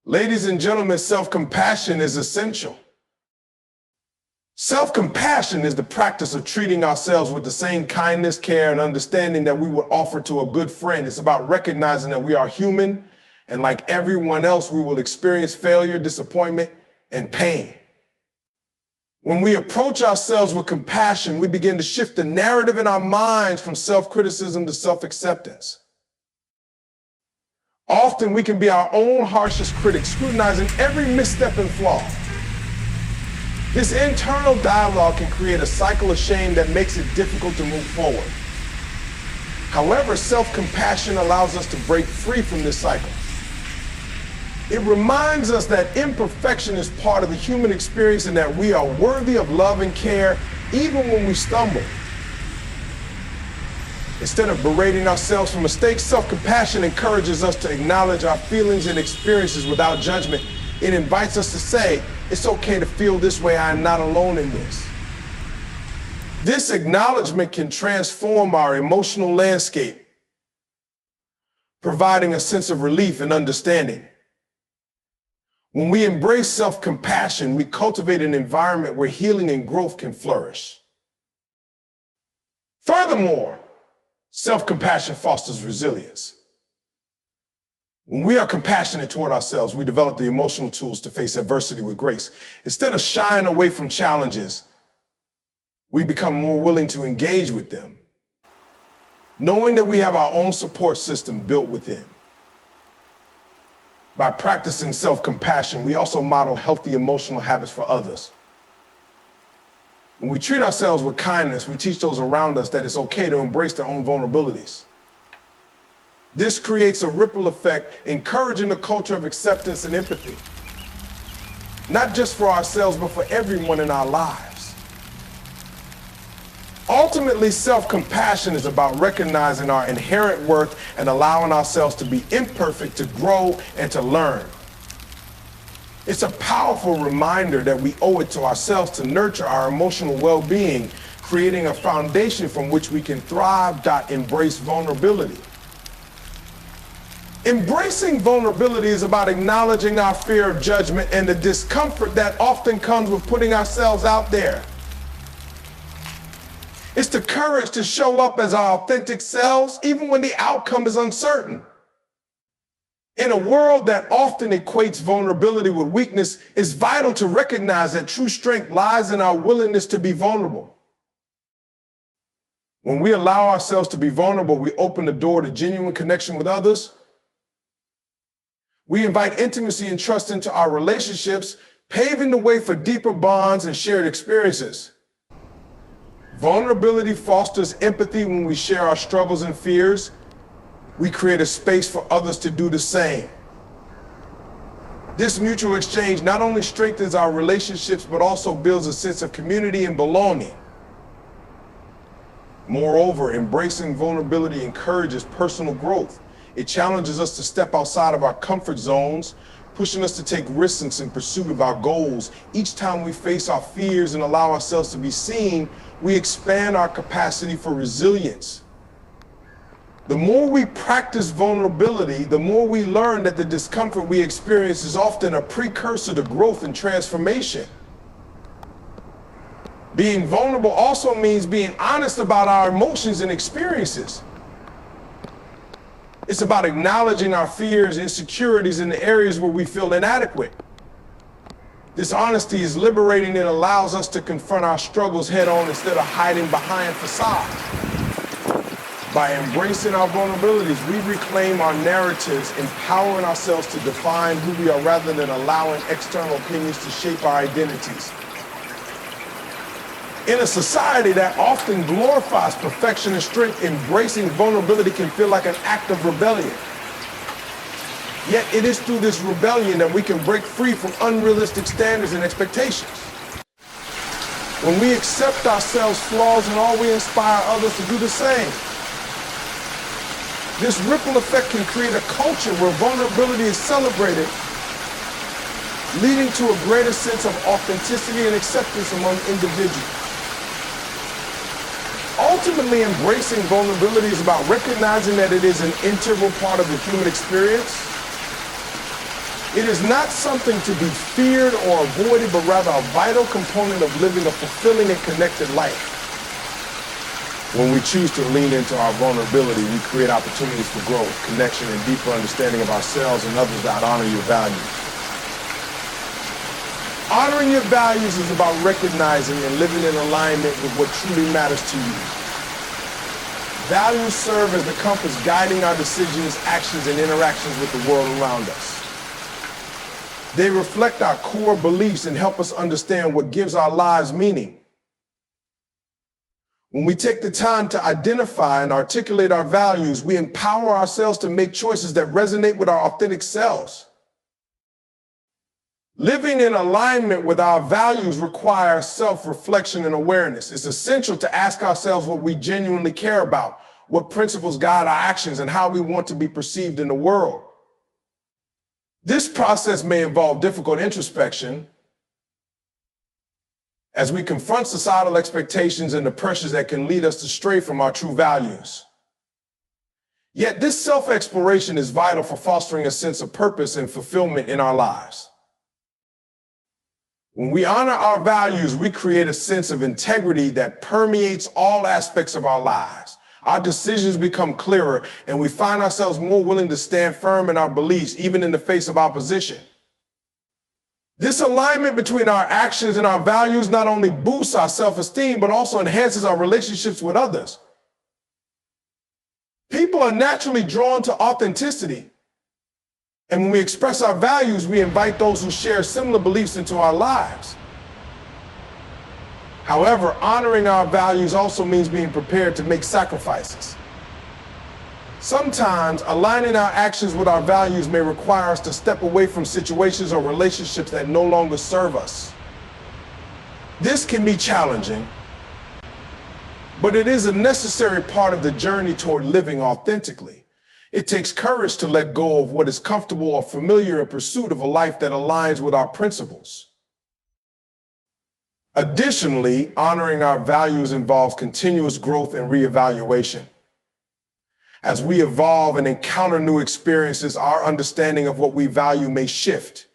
Ladies and gentlemen, self-compassion is essential. Self-compassion is the practice of treating ourselves with the same kindness, care, and understanding that we would offer to a good friend. It's about recognizing that we are human, and like everyone else, we will experience failure, disappointment, and pain. When we approach ourselves with compassion, we begin to shift the narrative in our minds from self-criticism to self-acceptance. Often we can be our own harshest critic, scrutinizing every misstep and flaw. This internal dialogue can create a cycle of shame that makes it difficult to move forward. However, self-compassion allows us to break free from this cycle. It reminds us that imperfection is part of the human experience and that we are worthy of love and care even when we stumble. Instead of berating ourselves for mistakes, self-compassion encourages us to acknowledge our feelings and experiences without judgment. It invites us to say, it's okay to feel this way, I am not alone in this. This acknowledgement can transform our emotional landscape, providing a sense of relief and understanding. When we embrace self-compassion, we cultivate an environment where healing and growth can flourish. Furthermore, self-compassion fosters resilience. When we are compassionate toward ourselves, we develop the emotional tools to face adversity with grace. Instead of shying away from challenges, we become more willing to engage with them, knowing that we have our own support system built within. By practicing self-compassion, we also model healthy emotional habits for others. When we treat ourselves with kindness, we teach those around us that it's okay to embrace their own vulnerabilities. This creates a ripple effect, encouraging a culture of acceptance and empathy, not just for ourselves, but for everyone in our lives. Ultimately, self-compassion is about recognizing our inherent worth and allowing ourselves to be imperfect, to grow, and to learn. It's a powerful reminder that we owe it to ourselves to nurture our emotional well-being, creating a foundation from which we can thrive. Embrace vulnerability. Embracing vulnerability is about acknowledging our fear of judgment and the discomfort that often comes with putting ourselves out there. It's the courage to show up as our authentic selves, even when the outcome is uncertain. In a world that often equates vulnerability with weakness, it's vital to recognize that true strength lies in our willingness to be vulnerable. When we allow ourselves to be vulnerable, we open the door to genuine connection with others. We invite intimacy and trust into our relationships, paving the way for deeper bonds and shared experiences. Vulnerability fosters empathy. When we share our struggles and fears, we create a space for others to do the same. This mutual exchange not only strengthens our relationships, but also builds a sense of community and belonging. Moreover, embracing vulnerability encourages personal growth. It challenges us to step outside of our comfort zones, pushing us to take risks in pursuit of our goals. Each time we face our fears and allow ourselves to be seen, we expand our capacity for resilience. The more we practice vulnerability, the more we learn that the discomfort we experience is often a precursor to growth and transformation. Being vulnerable also means being honest about our emotions and experiences. It's about acknowledging our fears and insecurities in the areas where we feel inadequate. This honesty is liberating. It allows us to confront our struggles head on instead of hiding behind facades. By embracing our vulnerabilities, we reclaim our narratives, empowering ourselves to define who we are rather than allowing external opinions to shape our identities. In a society that often glorifies perfection and strength, embracing vulnerability can feel like an act of rebellion. Yet it is through this rebellion that we can break free from unrealistic standards and expectations. When we accept ourselves' flaws and all, we inspire others to do the same. This ripple effect can create a culture where vulnerability is celebrated, leading to a greater sense of authenticity and acceptance among individuals. Ultimately, embracing vulnerability is about recognizing that it is an integral part of the human experience. It is not something to be feared or avoided, but rather a vital component of living a fulfilling and connected life. When we choose to lean into our vulnerability, we create opportunities for growth, connection, and deeper understanding of ourselves and others that honor your values. Honoring your values is about recognizing and living in alignment with what truly matters to you. Values serve as the compass guiding our decisions, actions, and interactions with the world around us. They reflect our core beliefs and help us understand what gives our lives meaning. When we take the time to identify and articulate our values, we empower ourselves to make choices that resonate with our authentic selves. Living in alignment with our values requires self-reflection and awareness. It's essential to ask ourselves what we genuinely care about, what principles guide our actions, and how we want to be perceived in the world. This process may involve difficult introspection as we confront societal expectations and the pressures that can lead us to stray from our true values. Yet this self-exploration is vital for fostering a sense of purpose and fulfillment in our lives. When we honor our values, we create a sense of integrity that permeates all aspects of our lives. Our decisions become clearer, and we find ourselves more willing to stand firm in our beliefs, even in the face of opposition. This alignment between our actions and our values not only boosts our self-esteem, but also enhances our relationships with others. People are naturally drawn to authenticity. And when we express our values, we invite those who share similar beliefs into our lives. However, honoring our values also means being prepared to make sacrifices. Sometimes aligning our actions with our values may require us to step away from situations or relationships that no longer serve us. This can be challenging, but it is a necessary part of the journey toward living authentically. It takes courage to let go of what is comfortable or familiar in pursuit of a life that aligns with our principles. Additionally, honoring our values involves continuous growth and reevaluation. As we evolve and encounter new experiences, our understanding of what we value may shift.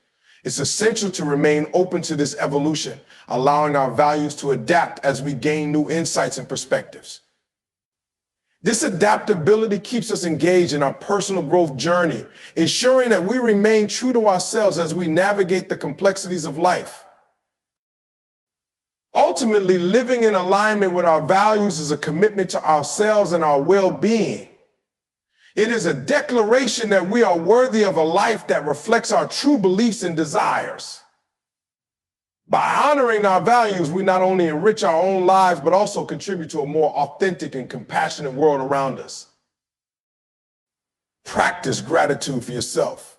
It's essential to remain open to this evolution, allowing our values to adapt as we gain new insights and perspectives. This adaptability keeps us engaged in our personal growth journey, ensuring that we remain true to ourselves as we navigate the complexities of life. Ultimately, living in alignment with our values is a commitment to ourselves and our well-being. It is a declaration that we are worthy of a life that reflects our true beliefs and desires. By honoring our values, we not only enrich our own lives, but also contribute to a more authentic and compassionate world around us. Practice gratitude for yourself.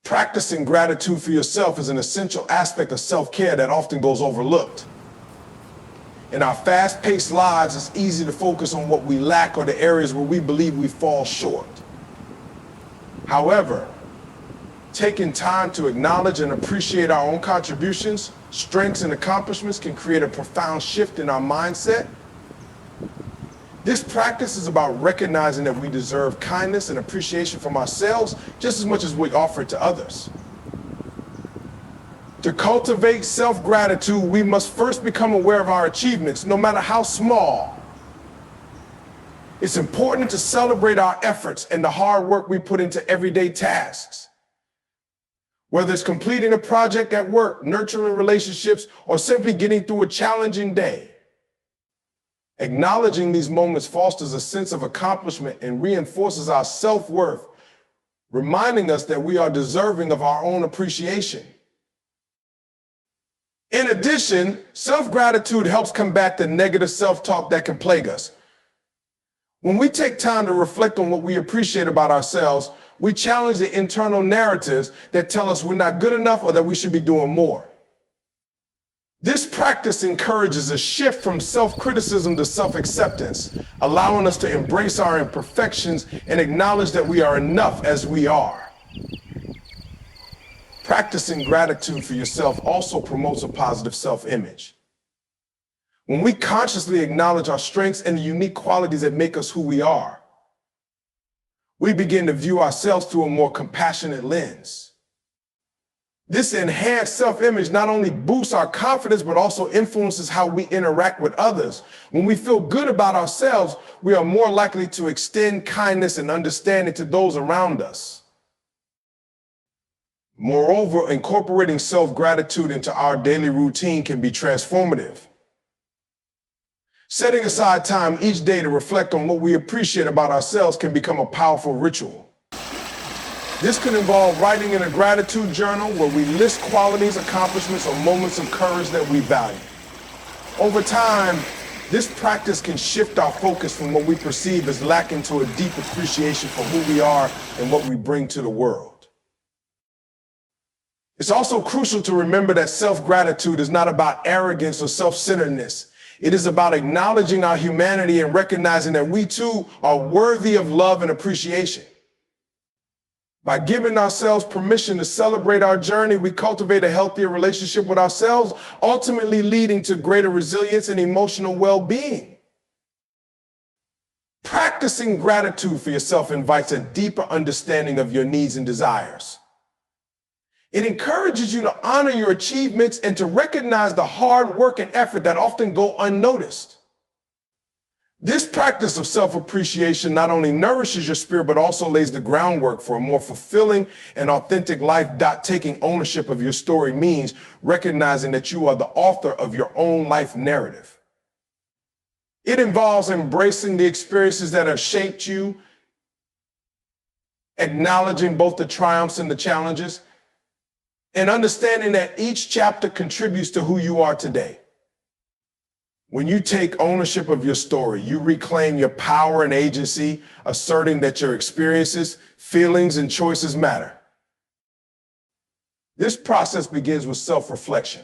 Practicing gratitude for yourself is an essential aspect of self-care that often goes overlooked. In our fast-paced lives, it's easy to focus on what we lack or the areas where we believe we fall short. However, taking time to acknowledge and appreciate our own contributions, strengths, and accomplishments can create a profound shift in our mindset. This practice is about recognizing that we deserve kindness and appreciation from ourselves just as much as we offer it to others. To cultivate self-gratitude, we must first become aware of our achievements, no matter how small. It's important to celebrate our efforts and the hard work we put into everyday tasks. Whether it's completing a project at work, nurturing relationships, or simply getting through a challenging day. Acknowledging these moments fosters a sense of accomplishment and reinforces our self-worth, reminding us that we are deserving of our own appreciation. In addition, self-gratitude helps combat the negative self-talk that can plague us. When we take time to reflect on what we appreciate about ourselves, we challenge the internal narratives that tell us we're not good enough or that we should be doing more. This practice encourages a shift from self-criticism to self-acceptance, allowing us to embrace our imperfections and acknowledge that we are enough as we are. Practicing gratitude for yourself also promotes a positive self-image. When we consciously acknowledge our strengths and the unique qualities that make us who we are, We begin to view ourselves through a more compassionate lens. This enhanced self-image not only boosts our confidence, but also influences how we interact with others. When we feel good about ourselves, we are more likely to extend kindness and understanding to those around us. Moreover, incorporating self-gratitude into our daily routine can be transformative. Setting aside time each day to reflect on what we appreciate about ourselves can become a powerful ritual. This could involve writing in a gratitude journal where we list qualities, accomplishments, or moments of courage that we value. Over time, this practice can shift our focus from what we perceive as lacking to a deep appreciation for who we are and what we bring to the world. It's also crucial to remember that self-gratitude is not about arrogance or self-centeredness. It is about acknowledging our humanity and recognizing that we too are worthy of love and appreciation. By giving ourselves permission to celebrate our journey, we cultivate a healthier relationship with ourselves, ultimately leading to greater resilience and emotional well-being. Practicing gratitude for yourself invites a deeper understanding of your needs and desires. It encourages you to honor your achievements and to recognize the hard work and effort that often go unnoticed. This practice of self-appreciation not only nourishes your spirit, but also lays the groundwork for a more fulfilling and authentic life. Taking ownership of your story means recognizing that you are the author of your own life narrative. It involves embracing the experiences that have shaped you, acknowledging both the triumphs and the challenges, and understanding that each chapter contributes to who you are today. When you take ownership of your story, you reclaim your power and agency, asserting that your experiences, feelings, and choices matter. This process begins with self-reflection.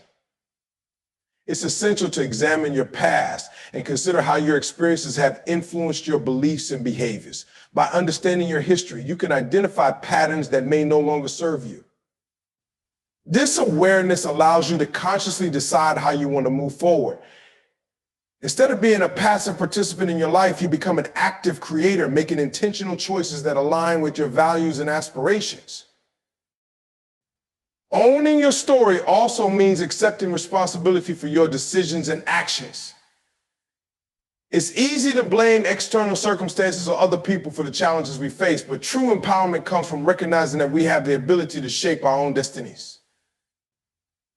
It's essential to examine your past and consider how your experiences have influenced your beliefs and behaviors. By understanding your history, you can identify patterns that may no longer serve you. This awareness allows you to consciously decide how you want to move forward. Instead of being a passive participant in your life, you become an active creator, making intentional choices that align with your values and aspirations. Owning your story also means accepting responsibility for your decisions and actions. It's easy to blame external circumstances or other people for the challenges we face, but true empowerment comes from recognizing that we have the ability to shape our own destinies.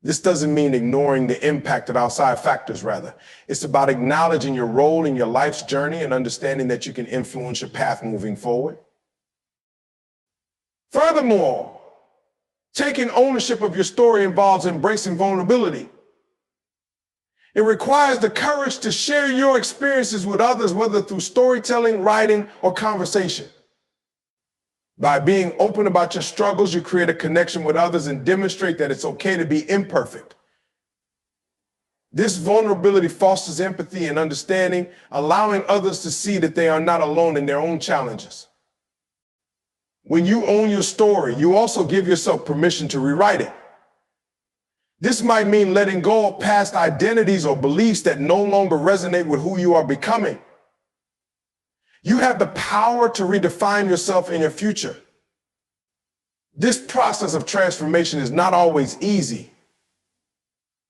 This doesn't mean ignoring the impact of outside factors, rather. It's about acknowledging your role in your life's journey and understanding that you can influence your path moving forward. Furthermore, taking ownership of your story involves embracing vulnerability. It requires the courage to share your experiences with others, whether through storytelling, writing, or conversation. By being open about your struggles, you create a connection with others and demonstrate that it's okay to be imperfect. This vulnerability fosters empathy and understanding, allowing others to see that they are not alone in their own challenges. When you own your story, you also give yourself permission to rewrite it. This might mean letting go of past identities or beliefs that no longer resonate with who you are becoming. You have the power to redefine yourself in your future. This process of transformation is not always easy,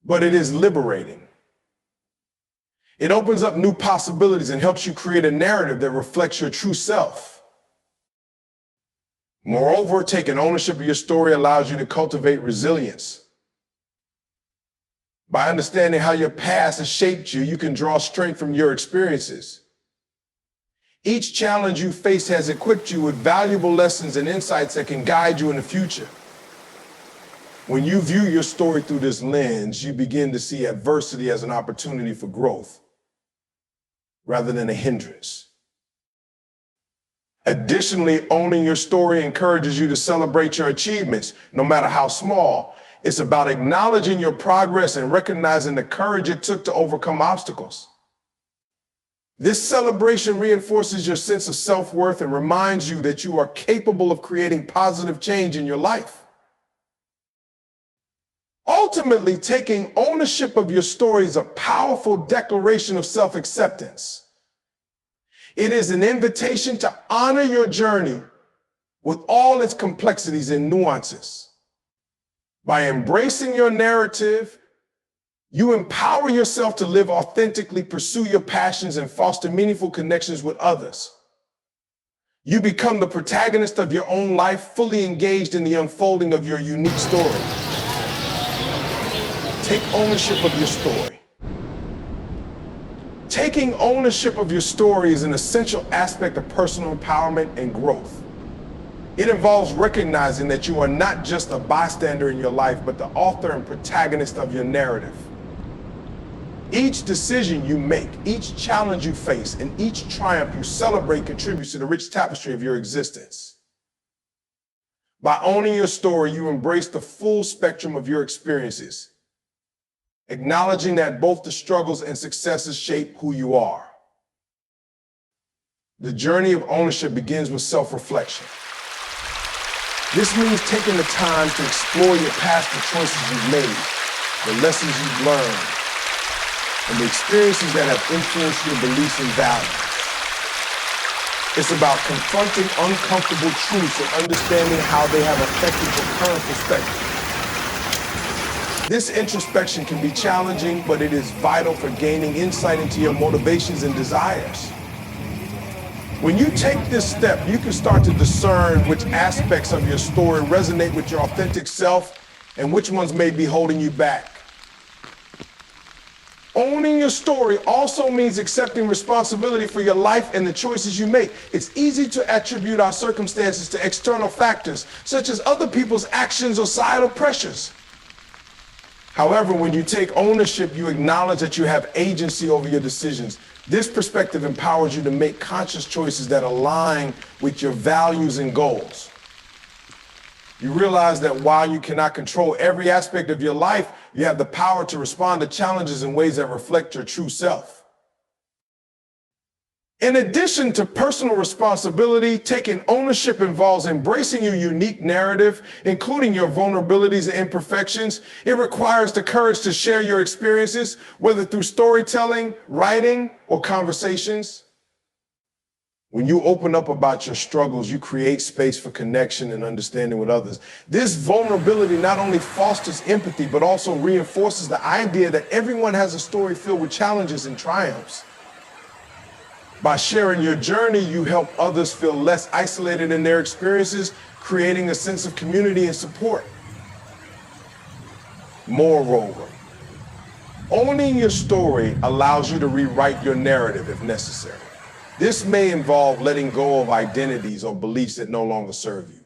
but it is liberating. It opens up new possibilities and helps you create a narrative that reflects your true self. Moreover, taking ownership of your story allows you to cultivate resilience. By understanding how your past has shaped you, you can draw strength from your experiences. Each challenge you face has equipped you with valuable lessons and insights that can guide you in the future. When you view your story through this lens, you begin to see adversity as an opportunity for growth rather than a hindrance. Additionally, owning your story encourages you to celebrate your achievements, no matter how small. It's about acknowledging your progress and recognizing the courage it took to overcome obstacles. This celebration reinforces your sense of self-worth and reminds you that you are capable of creating positive change in your life. Ultimately, taking ownership of your story is a powerful declaration of self-acceptance. It is an invitation to honor your journey, with all its complexities and nuances. By embracing your narrative, you empower yourself to live authentically, pursue your passions, and foster meaningful connections with others. You become the protagonist of your own life, fully engaged in the unfolding of your unique story. Take ownership of your story. Taking ownership of your story is an essential aspect of personal empowerment and growth. It involves recognizing that you are not just a bystander in your life, but the author and protagonist of your narrative. Each decision you make, each challenge you face, and each triumph you celebrate contributes to the rich tapestry of your existence. By owning your story, you embrace the full spectrum of your experiences, acknowledging that both the struggles and successes shape who you are. The journey of ownership begins with self-reflection. This means taking the time to explore your past, the choices you've made, the lessons you've learned, and the experiences that have influenced your beliefs and values. It's about confronting uncomfortable truths and understanding how they have affected your current perspective. This introspection can be challenging, but it is vital for gaining insight into your motivations and desires. When you take this step, you can start to discern which aspects of your story resonate with your authentic self and which ones may be holding you back. Owning your story also means accepting responsibility for your life and the choices you make. It's easy to attribute our circumstances to external factors, such as other people's actions or societal pressures. However, when you take ownership, you acknowledge that you have agency over your decisions. This perspective empowers you to make conscious choices that align with your values and goals. You realize that while you cannot control every aspect of your life, you have the power to respond to challenges in ways that reflect your true self. In addition to personal responsibility, taking ownership involves embracing your unique narrative, including your vulnerabilities and imperfections. It requires the courage to share your experiences, whether through storytelling, writing, or conversations. When you open up about your struggles, you create space for connection and understanding with others. This vulnerability not only fosters empathy, but also reinforces the idea that everyone has a story filled with challenges and triumphs. By sharing your journey, you help others feel less isolated in their experiences, creating a sense of community and support. Moreover, owning your story allows you to rewrite your narrative if necessary. This may involve letting go of identities or beliefs that no longer serve you.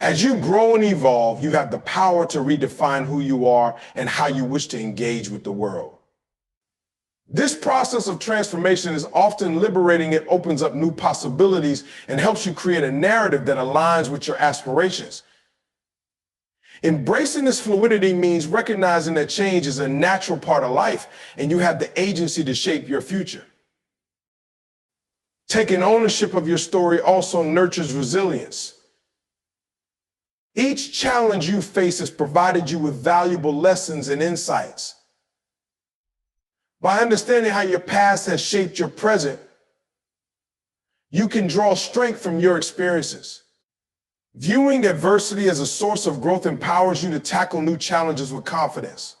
As you grow and evolve, you have the power to redefine who you are and how you wish to engage with the world. This process of transformation is often liberating. It opens up new possibilities and helps you create a narrative that aligns with your aspirations. Embracing this fluidity means recognizing that change is a natural part of life and you have the agency to shape your future. Taking ownership of your story also nurtures resilience. Each challenge you face has provided you with valuable lessons and insights. By understanding how your past has shaped your present, you can draw strength from your experiences. Viewing adversity as a source of growth empowers you to tackle new challenges with confidence.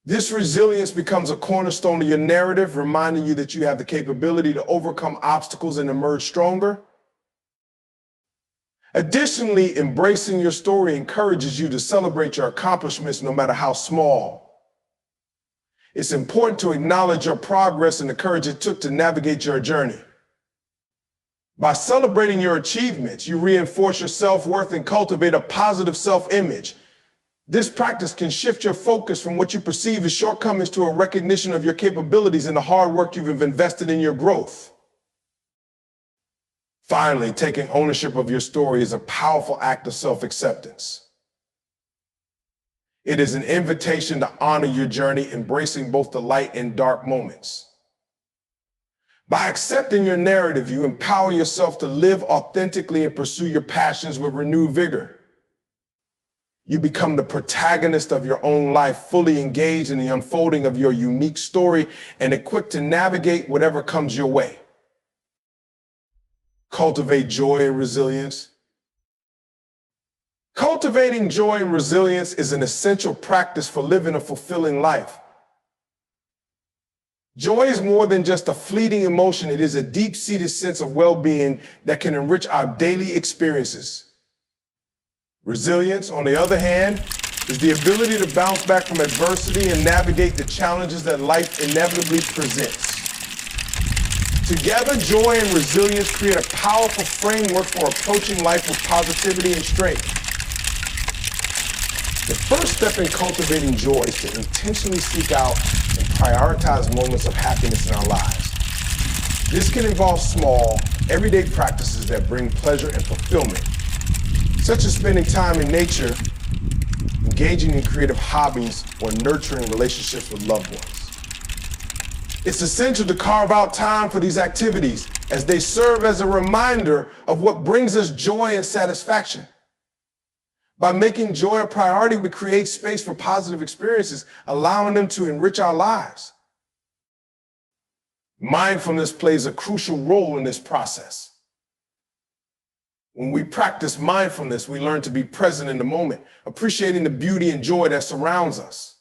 This resilience becomes a cornerstone of your narrative, reminding you that you have the capability to overcome obstacles and emerge stronger. Additionally, embracing your story encourages you to celebrate your accomplishments no matter how small. It's important to acknowledge your progress and the courage it took to navigate your journey. By celebrating your achievements, you reinforce your self-worth and cultivate a positive self-image. This practice can shift your focus from what you perceive as shortcomings to a recognition of your capabilities and the hard work you've invested in your growth. Finally, taking ownership of your story is a powerful act of self-acceptance. It is an invitation to honor your journey, embracing both the light and dark moments. By accepting your narrative, you empower yourself to live authentically and pursue your passions with renewed vigor. You become the protagonist of your own life, fully engaged in the unfolding of your unique story and equipped to navigate whatever comes your way. Cultivate joy and resilience. Cultivating joy and resilience is an essential practice for living a fulfilling life. Joy is more than just a fleeting emotion. It is a deep-seated sense of well-being that can enrich our daily experiences. Resilience, on the other hand, is the ability to bounce back from adversity and navigate the challenges that life inevitably presents. Together, joy and resilience create a powerful framework for approaching life with positivity and strength. The first step in cultivating joy is to intentionally seek out and prioritize moments of happiness in our lives. This can involve small, everyday practices that bring pleasure and fulfillment, such as spending time in nature, engaging in creative hobbies, or nurturing relationships with loved ones. It's essential to carve out time for these activities as they serve as a reminder of what brings us joy and satisfaction. By making joy a priority, we create space for positive experiences, allowing them to enrich our lives. Mindfulness plays a crucial role in this process. When we practice mindfulness, we learn to be present in the moment, appreciating the beauty and joy that surrounds us.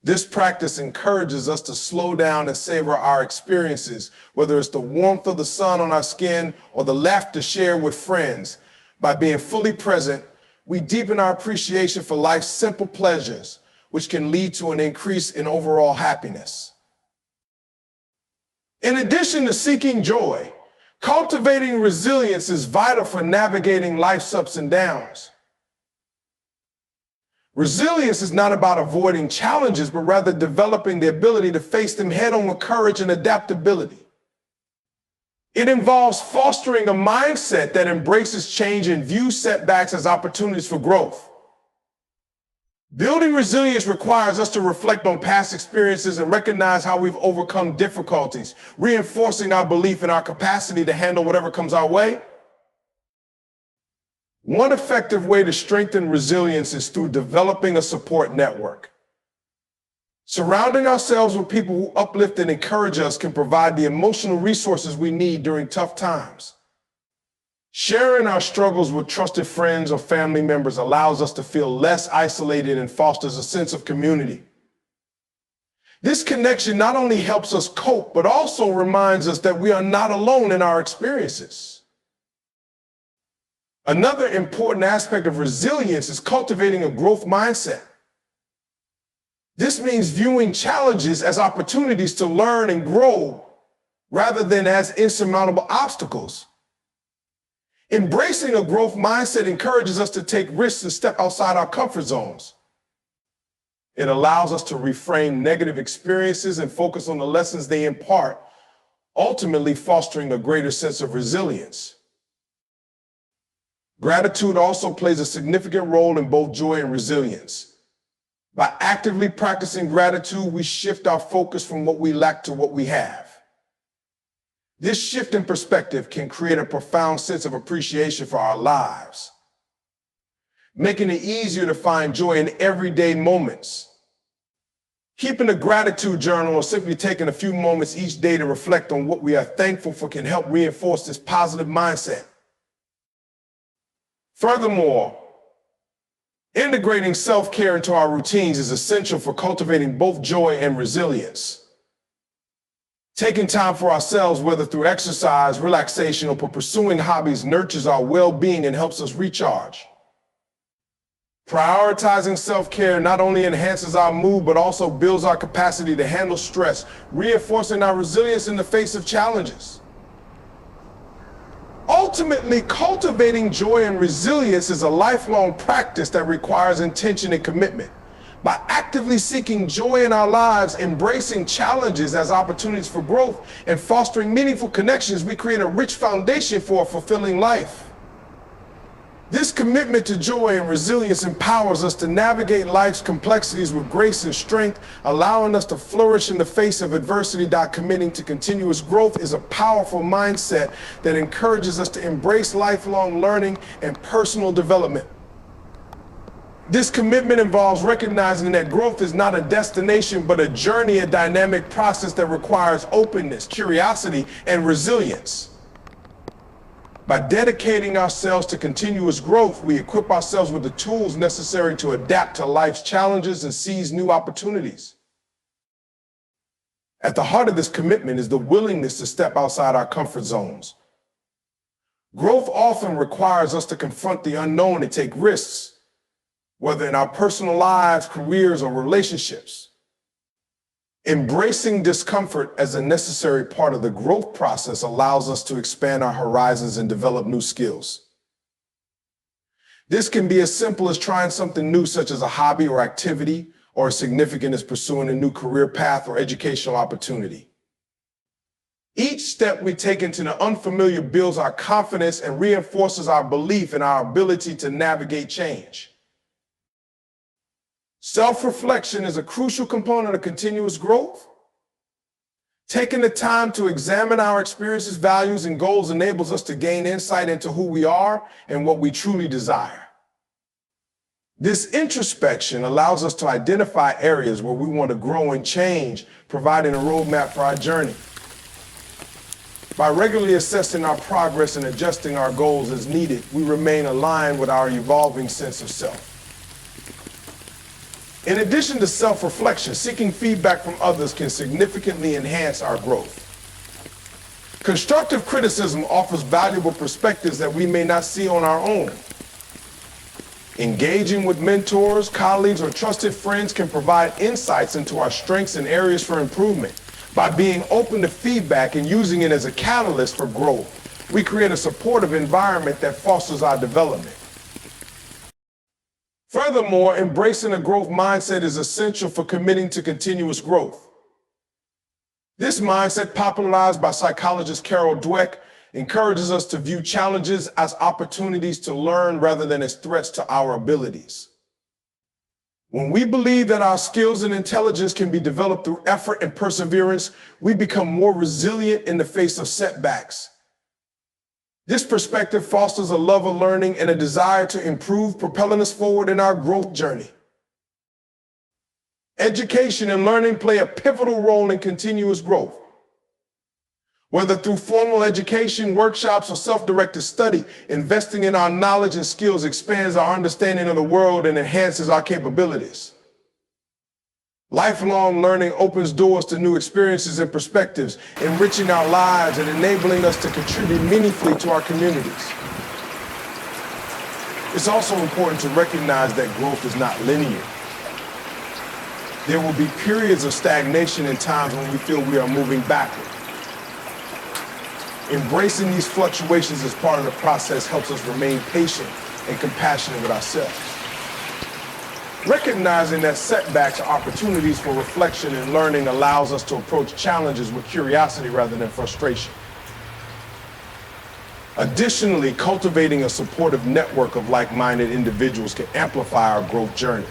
This practice encourages us to slow down and savor our experiences, whether it's the warmth of the sun on our skin or the laughter shared with friends. By being fully present, we deepen our appreciation for life's simple pleasures, which can lead to an increase in overall happiness. In addition to seeking joy, cultivating resilience is vital for navigating life's ups and downs. Resilience is not about avoiding challenges, but rather developing the ability to face them head-on with courage and adaptability. It involves fostering a mindset that embraces change and views setbacks as opportunities for growth. Building resilience requires us to reflect on past experiences and recognize how we've overcome difficulties, reinforcing our belief in our capacity to handle whatever comes our way. One effective way to strengthen resilience is through developing a support network. Surrounding ourselves with people who uplift and encourage us can provide the emotional resources we need during tough times. Sharing our struggles with trusted friends or family members allows us to feel less isolated and fosters a sense of community. This connection not only helps us cope, but also reminds us that we are not alone in our experiences. Another important aspect of resilience is cultivating a growth mindset. This means viewing challenges as opportunities to learn and grow rather than as insurmountable obstacles. Embracing a growth mindset encourages us to take risks and step outside our comfort zones. It allows us to reframe negative experiences and focus on the lessons they impart, ultimately fostering a greater sense of resilience. Gratitude also plays a significant role in both joy and resilience. By actively practicing gratitude, we shift our focus from what we lack to what we have. This shift in perspective can create a profound sense of appreciation for our lives, making it easier to find joy in everyday moments. Keeping a gratitude journal or simply taking a few moments each day to reflect on what we are thankful for can help reinforce this positive mindset. Furthermore, integrating self-care into our routines is essential for cultivating both joy and resilience. Taking time for ourselves, whether through exercise, relaxation, or pursuing hobbies, nurtures our well-being and helps us recharge. Prioritizing self-care not only enhances our mood, but also builds our capacity to handle stress, reinforcing our resilience in the face of challenges. Ultimately, cultivating joy and resilience is a lifelong practice that requires intention and commitment. By actively seeking joy in our lives, embracing challenges as opportunities for growth, and fostering meaningful connections, we create a rich foundation for a fulfilling life. This commitment to joy and resilience empowers us to navigate life's complexities with grace and strength, allowing us to flourish in the face of adversity. Committing to continuous growth is a powerful mindset that encourages us to embrace lifelong learning and personal development. This commitment involves recognizing that growth is not a destination, but a journey, a dynamic process that requires openness, curiosity, and resilience. By dedicating ourselves to continuous growth, we equip ourselves with the tools necessary to adapt to life's challenges and seize new opportunities. At the heart of this commitment is the willingness to step outside our comfort zones. Growth often requires us to confront the unknown and take risks, whether in our personal lives, careers, or relationships. Embracing discomfort as a necessary part of the growth process allows us to expand our horizons and develop new skills. This can be as simple as trying something new, such as a hobby or activity, or as significant as pursuing a new career path or educational opportunity. Each step we take into the unfamiliar builds our confidence and reinforces our belief in our ability to navigate change. Self-reflection is a crucial component of continuous growth. Taking the time to examine our experiences, values, and goals enables us to gain insight into who we are and what we truly desire. This introspection allows us to identify areas where we want to grow and change, providing a roadmap for our journey. By regularly assessing our progress and adjusting our goals as needed, we remain aligned with our evolving sense of self. In addition to self-reflection, seeking feedback from others can significantly enhance our growth. Constructive criticism offers valuable perspectives that we may not see on our own. Engaging with mentors, colleagues, or trusted friends can provide insights into our strengths and areas for improvement. By being open to feedback and using it as a catalyst for growth, we create a supportive environment that fosters our development. Furthermore, embracing a growth mindset is essential for committing to continuous growth. This mindset, popularized by psychologist Carol Dweck, encourages us to view challenges as opportunities to learn rather than as threats to our abilities. When we believe that our skills and intelligence can be developed through effort and perseverance, we become more resilient in the face of setbacks. This perspective fosters a love of learning and a desire to improve, propelling us forward in our growth journey. Education and learning play a pivotal role in continuous growth. Whether through formal education, workshops, or self-directed study, investing in our knowledge and skills expands our understanding of the world and enhances our capabilities. Lifelong learning opens doors to new experiences and perspectives, enriching our lives and enabling us to contribute meaningfully to our communities. It's also important to recognize that growth is not linear. There will be periods of stagnation and times when we feel we are moving backward. Embracing these fluctuations as part of the process helps us remain patient and compassionate with ourselves. Recognizing that setbacks are opportunities for reflection and learning allows us to approach challenges with curiosity rather than frustration. Additionally, cultivating a supportive network of like-minded individuals can amplify our growth journey.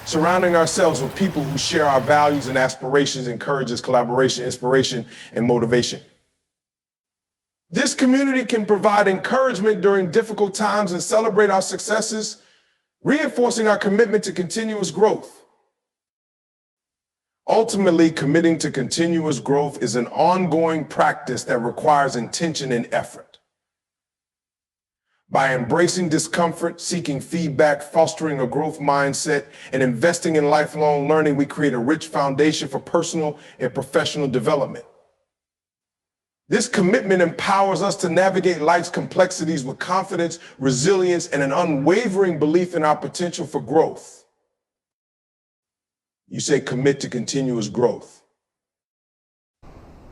Surrounding ourselves with people who share our values and aspirations encourages collaboration, inspiration, and motivation. This community can provide encouragement during difficult times and celebrate our successes, reinforcing our commitment to continuous growth. Ultimately, committing to continuous growth is an ongoing practice that requires intention and effort. By embracing discomfort, seeking feedback, fostering a growth mindset, and investing in lifelong learning, we create a rich foundation for personal and professional development. This commitment empowers us to navigate life's complexities with confidence, resilience, and an unwavering belief in our potential for growth. You say commit to continuous growth.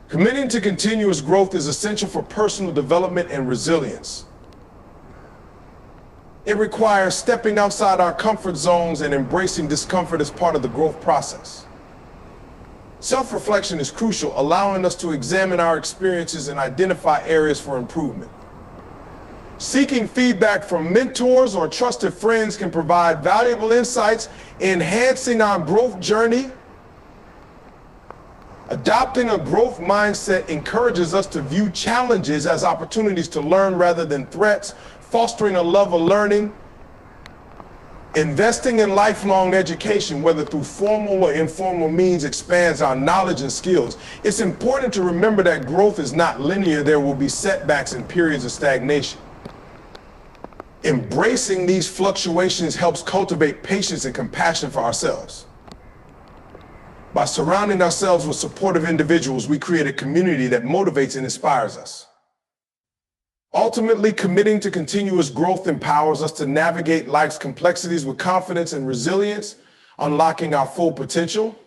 Committing to continuous growth is essential for personal development and resilience. It requires stepping outside our comfort zones and embracing discomfort as part of the growth process. Self-reflection is crucial, allowing us to examine our experiences and identify areas for improvement. Seeking feedback from mentors or trusted friends can provide valuable insights, enhancing our growth journey. Adopting a growth mindset encourages us to view challenges as opportunities to learn rather than threats, fostering a love of learning. Investing in lifelong education, whether through formal or informal means, expands our knowledge and skills. It's important to remember that growth is not linear. There will be setbacks and periods of stagnation. Embracing these fluctuations helps cultivate patience and compassion for ourselves. By surrounding ourselves with supportive individuals, we create a community that motivates and inspires us. Ultimately, committing to continuous growth empowers us to navigate life's complexities with confidence and resilience, unlocking our full potential.